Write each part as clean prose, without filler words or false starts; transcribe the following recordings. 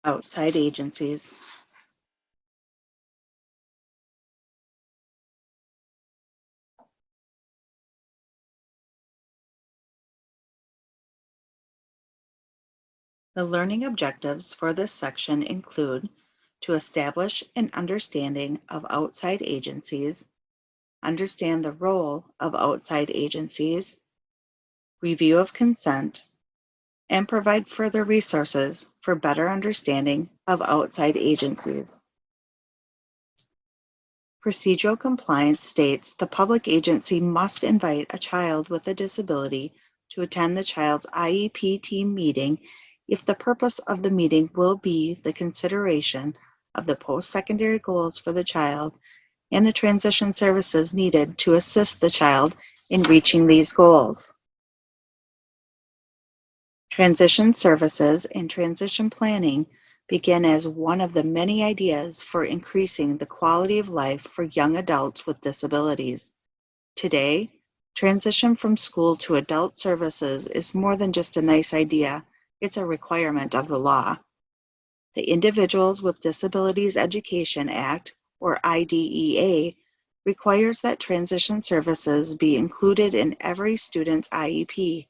Outside agencies. The learning objectives for this section include to establish an understanding of outside agencies, understand the role of outside agencies, review of consent, and provide further resources for better understanding of outside agencies. Procedural compliance states the public agency must invite a child with a disability to attend the child's IEP team meeting if the purpose of the meeting will be the consideration of the post-secondary goals for the child and the transition services needed to assist the child in reaching these goals. Transition services and transition planning begin as one of the many ideas for increasing the quality of life for young adults with disabilities. Today, transition from school to adult services is more than just a nice idea, it's a requirement of the law. The Individuals with Disabilities Education Act, or IDEA, requires that transition services be included in every student's IEP.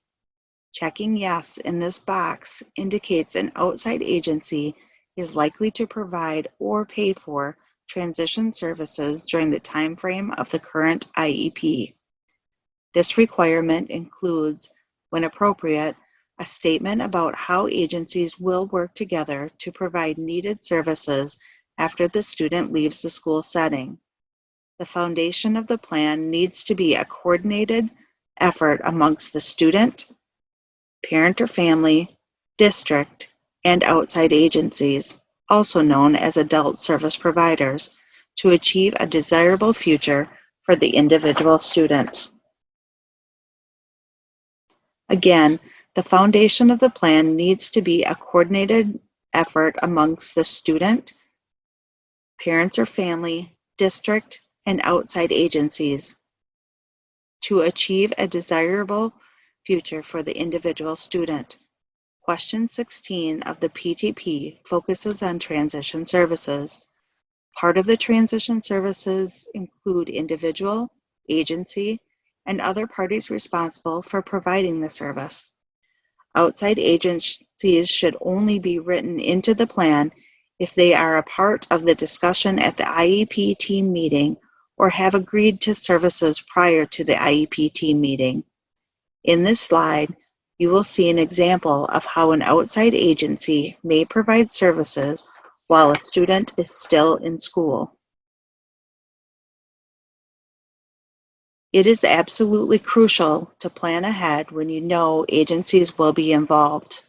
Checking yes in this box indicates an outside agency is likely to provide or pay for transition services during the time frame of the current IEP. This requirement includes, when appropriate, a statement about how agencies will work together to provide needed services after the student leaves the school setting. The foundation of the plan needs to be a coordinated effort amongst the student, parent or family, district, and outside agencies, also known as adult service providers, to achieve a desirable future for the individual student. Again, the foundation of the plan needs to be a coordinated effort amongst the student, parents or family, district, and outside agencies to achieve a desirable future for the individual student. Question 16 of the PTP focuses on transition services. Part of the transition services include individual, agency, and other parties responsible for providing the service. Outside agencies should only be written into the plan if they are a part of the discussion at the IEP team meeting or have agreed to services prior to the IEP team meeting. In this slide, you will see an example of how an outside agency may provide services while a student is still in school. It is absolutely crucial to plan ahead when you know agencies will be involved.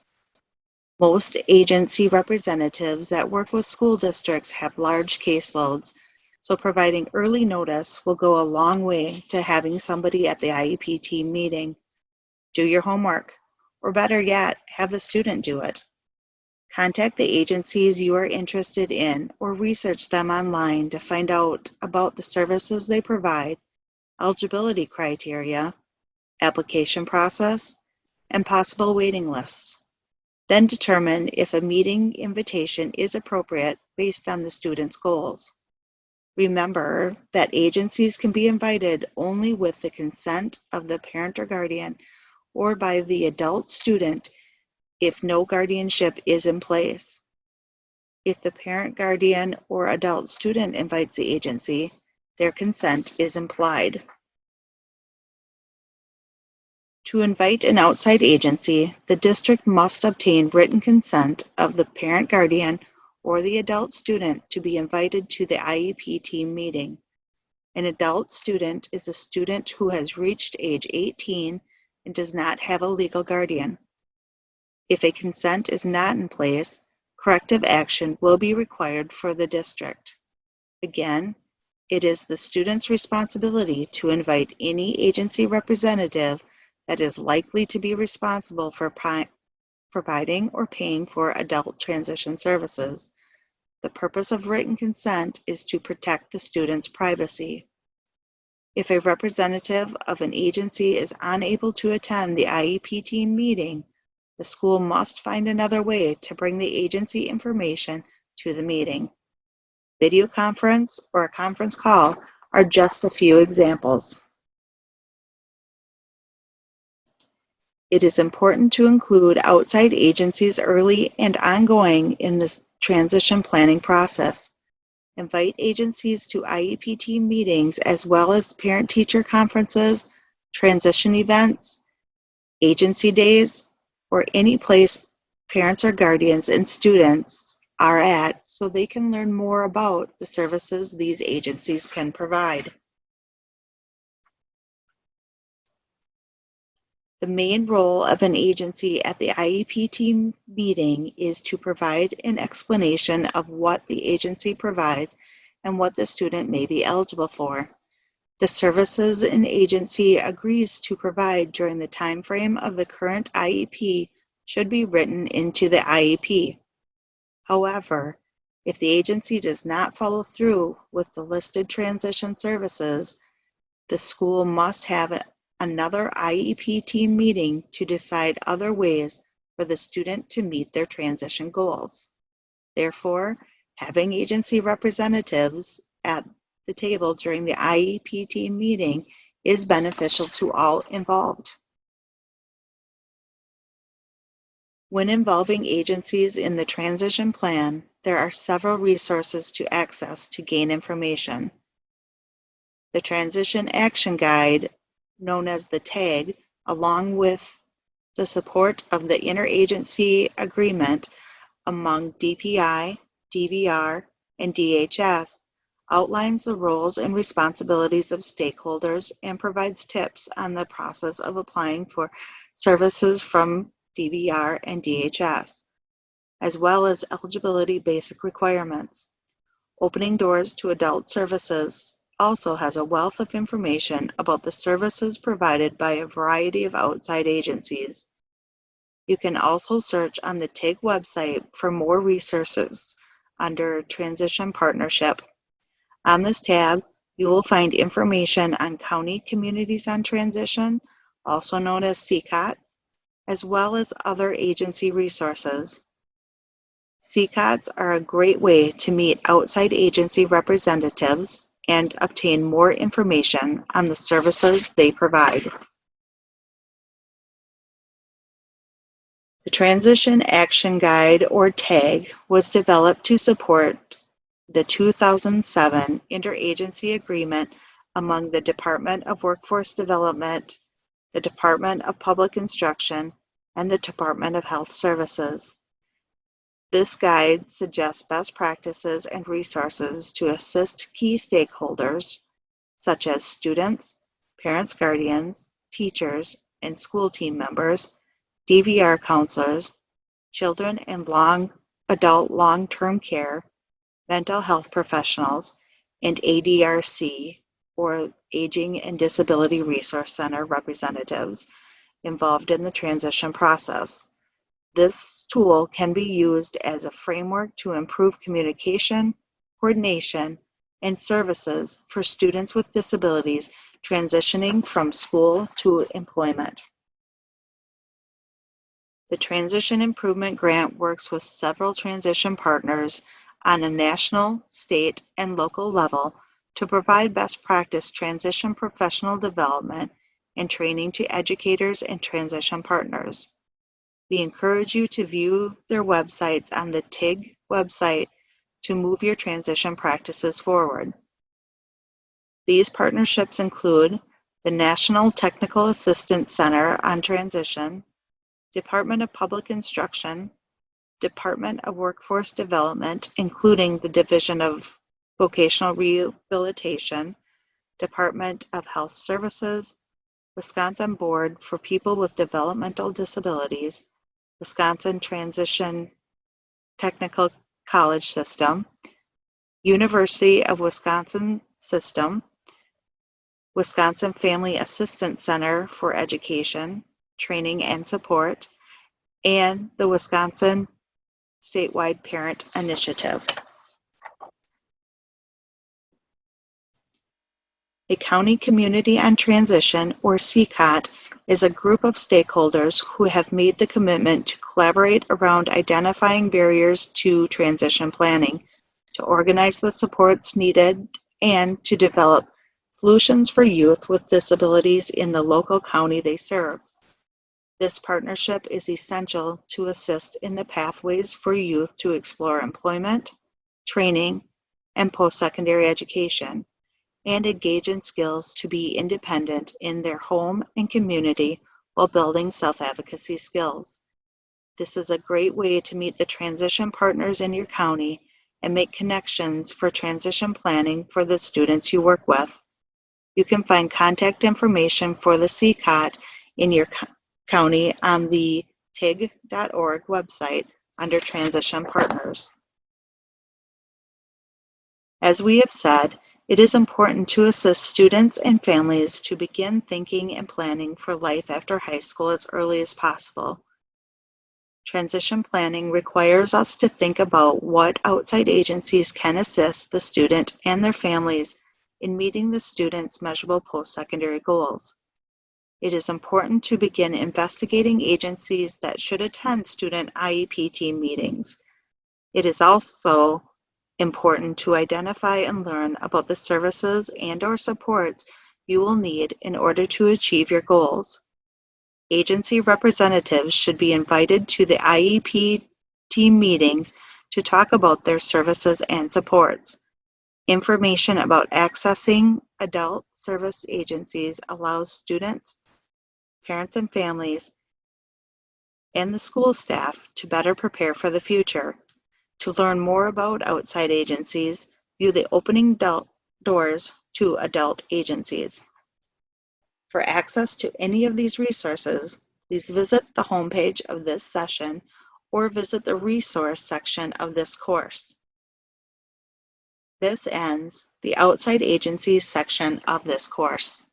Most agency representatives that work with school districts have large caseloads, so providing early notice will go a long way to having somebody at the IEP team meeting. Do your homework, or better yet, have the student do it. Contact the agencies you are interested in or research them online to find out about the services they provide, eligibility criteria, application process, and possible waiting lists. Then determine if a meeting invitation is appropriate based on the student's goals. Remember that agencies can be invited only with the consent of the parent or guardian or by the adult student if no guardianship is in place. If the parent, guardian, or adult student invites the agency, their consent is implied. To invite an outside agency, the district must obtain written consent of the parent, guardian, or the adult student to be invited to the IEP team meeting. An adult student is a student who has reached age 18 and does not have a legal guardian. If a consent is not in place, corrective action will be required for the district. Again, it is the student's responsibility to invite any agency representative that is likely to be responsible for providing or paying for adult transition services. The purpose of written consent is to protect the student's privacy. If a representative of an agency is unable to attend the IEP team meeting, The school must find another way to bring the agency information to the meeting. Video conference or a conference call are just a few examples. It is important to include outside agencies early and ongoing in the transition planning process. Invite agencies to IEP team meetings as well as parent-teacher conferences, transition events, agency days, or any place parents or guardians and students are at so they can learn more about the services these agencies can provide. The main role of an agency at the IEP team meeting is to provide an explanation of what the agency provides and what the student may be eligible for. The services an agency agrees to provide during the time frame of the current IEP should be written into the IEP. However, if the agency does not follow through with the listed transition services, the school must have another IEP team meeting to decide other ways for the student to meet their transition goals. Therefore, having agency representatives at the table during the IEP team meeting is beneficial to all involved. When involving agencies in the transition plan, there are several resources to access to gain information. The Transition Action Guide, known as the TAG, along with the support of the interagency agreement among DPI, DVR, and DHS, outlines the roles and responsibilities of stakeholders and provides tips on the process of applying for services from DVR and DHS, as well as eligibility basic requirements. Opening Doors to Adult Services also has a wealth of information about the services provided by a variety of outside agencies. You can also search on the TIG website for more resources under Transition Partnership. On this tab, you will find information on County Communities on Transition, also known as CCOTS, as well as other agency resources. CCOTS are a great way to meet outside agency representatives and obtain more information on the services they provide. The Transition Action Guide, or TAG, was developed to support the 2007 interagency agreement among the Department of Workforce Development, the Department of Public Instruction, and the Department of Health Services. This guide suggests best practices and resources to assist key stakeholders, such as students, parents, guardians, teachers, and school team members, DVR counselors, children and adult long-term care, mental health professionals, and ADRC, or Aging and Disability Resource Center representatives involved in the transition process. This tool can be used as a framework to improve communication, coordination, and services for students with disabilities transitioning from school to employment. The Transition Improvement Grant works with several transition partners on a national, state, and local level to provide best practice transition professional development and training to educators and transition partners. We encourage you to view their websites on the TIG website to move your transition practices forward. These partnerships include the National Technical Assistance Center on Transition, Department of Public Instruction, Department of Workforce Development, including the Division of Vocational Rehabilitation, Department of Health Services, Wisconsin Board for People with Developmental Disabilities, Wisconsin Transition Technical College System, University of Wisconsin System, Wisconsin Family Assistance Center for Education, Training and Support, and the Wisconsin Statewide Parent Initiative. A County Community on Transition, or CCOT, is a group of stakeholders who have made the commitment to collaborate around identifying barriers to transition planning, to organize the supports needed, and to develop solutions for youth with disabilities in the local county they serve. This partnership is essential to assist in the pathways for youth to explore employment, training, and post-secondary education, and engage in skills to be independent in their home and community while building self-advocacy skills. This is a great way to meet the transition partners in your county and make connections for transition planning for the students you work with. You can find contact information for the CCOT in your county on the TIG.org website under Transition Partners. As we have said, it is important to assist students and families to begin thinking and planning for life after high school as early as possible. Transition planning requires us to think about what outside agencies can assist the student and their families in meeting the student's measurable post-secondary goals. It is important to begin investigating agencies that should attend student IEP team meetings. It is also important to identify and learn about the services and/or supports you will need in order to achieve your goals. Agency representatives should be invited to the IEP team meetings to talk about their services and supports. Information about accessing adult service agencies allows students, parents and families, and the school staff to better prepare for the future. To learn more about outside agencies, view the opening doors to adult agencies. For access to any of these resources, please visit the homepage of this session or visit the resource section of this course. This ends the outside agencies section of this course.